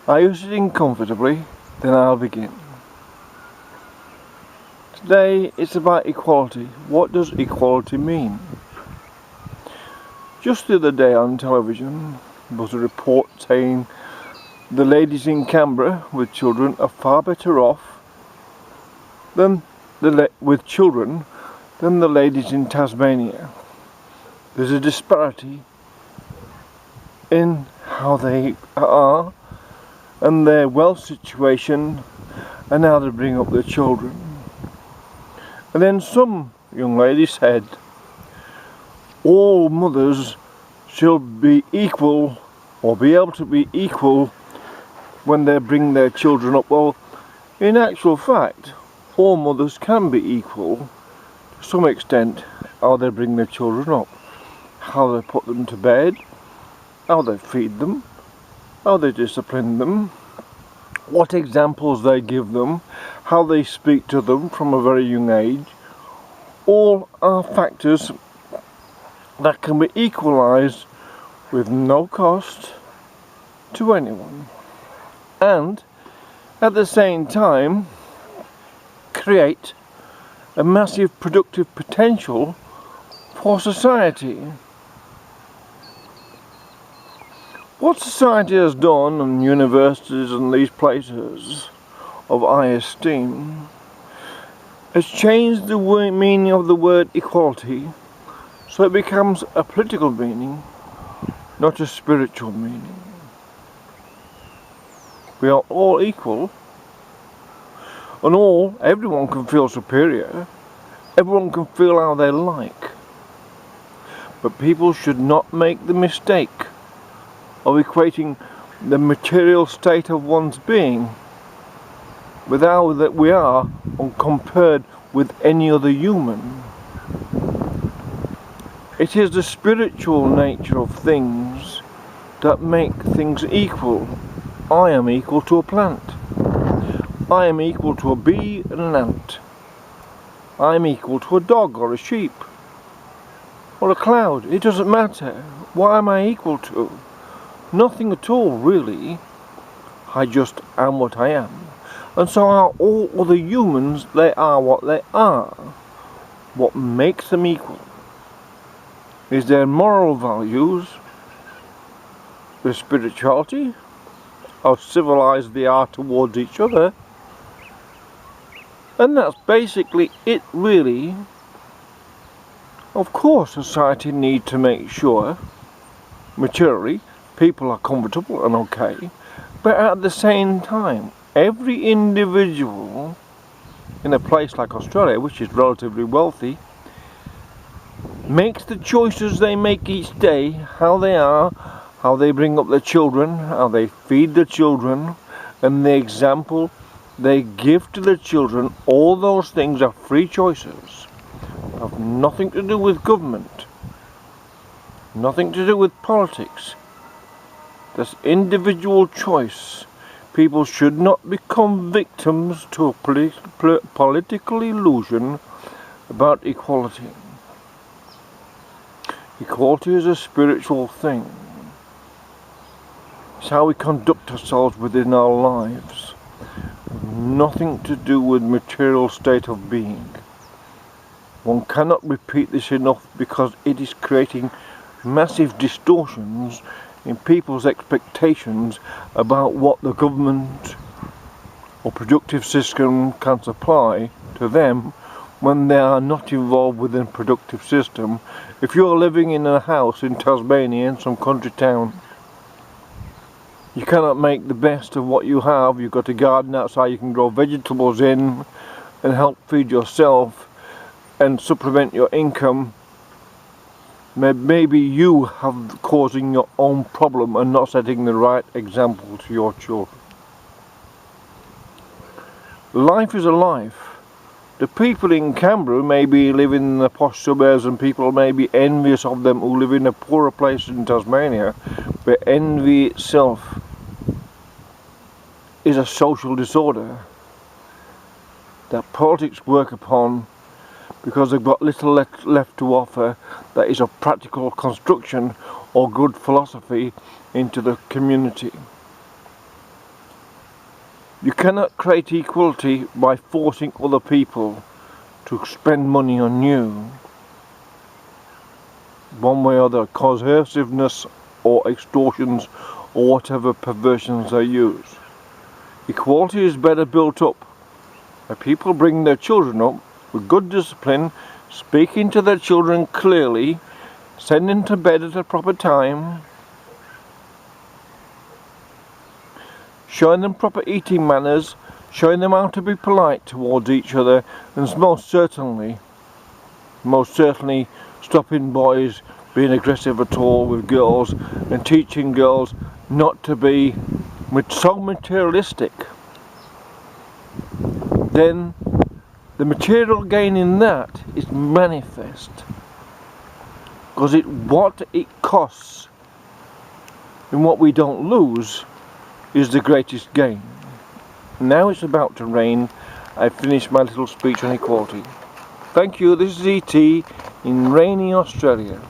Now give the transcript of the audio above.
Are you sitting comfortably? Then I'll begin. Today it's about equality. What does equality mean? Just the other day on television was a report saying the ladies in Canberra with children are far better off with children than the ladies in Tasmania. There's a disparity in how they are and their wealth situation and how they bring up their children. And then some young lady said all mothers should be equal or be able to be equal when they bring their children up. Well, in actual fact, all mothers can be equal to some extent how they bring their children up, how they put them to bed, how they feed them, how they discipline them, what examples they give them, how they speak to them from a very young age. All are factors that can be equalised with no cost to anyone, and at the same time create a massive productive potential for society. What society has done in universities and these places of high esteem has changed the meaning of the word equality so it becomes a political meaning, not a spiritual meaning. We are all equal, and everyone can feel superior, everyone can feel how they like, but people should not make the mistake of equating the material state of one's being with how that we are when compared with any other human. It is the spiritual nature of things that make things equal. I am equal to a plant. I am equal to a bee and an ant. I am equal to a dog or a sheep or a cloud. It doesn't matter. What am I equal to? Nothing at all, really. I just am what I am. And so are all other humans. They are what they are. What makes them equal is their moral values, their spirituality, how civilized they are towards each other, and that's basically it, really. Of course, society needs to make sure, materially, people are comfortable and okay, but at the same time, every individual in a place like Australia, which is relatively wealthy, makes the choices they make each day, how they are, how they bring up their children, how they feed their children, and the example they give to their children. All those things are free choices, have nothing to do with government, nothing to do with politics. That's individual choice. People should not become victims to a political illusion about equality. Equality is a spiritual thing. It's how we conduct ourselves within our lives. Nothing to do with material state of being. One cannot repeat this enough because it is creating massive distortions in people's expectations about what the government or productive system can supply to them when they are not involved within a productive system. If you're living in a house in Tasmania, in some country town, you cannot make the best of what you have. You've got a garden outside you can grow vegetables in and help feed yourself and supplement your income. Maybe you have causing your own problem and not setting the right example to your children. Life is a life. The people in Canberra maybe live in the posh suburbs and people may be envious of them who live in a poorer place in Tasmania, but envy itself is a social disorder that politics work upon because they've got little left to offer that is of practical construction or good philosophy into the community. You cannot create equality by forcing other people to spend money on you, one way or other, coerciveness or extortions or whatever perversions they use. Equality is better built up by people bringing their children up with good discipline, speaking to their children clearly, sending to bed at a proper time, showing them proper eating manners, showing them how to be polite towards each other, and most certainly stopping boys being aggressive at all with girls and teaching girls not to be so materialistic. Then the material gain in that is manifest, because what it costs and what we don't lose is the greatest gain. Now it's about to rain. I finished my little speech on equality. Thank you. This is E.T. in rainy Australia.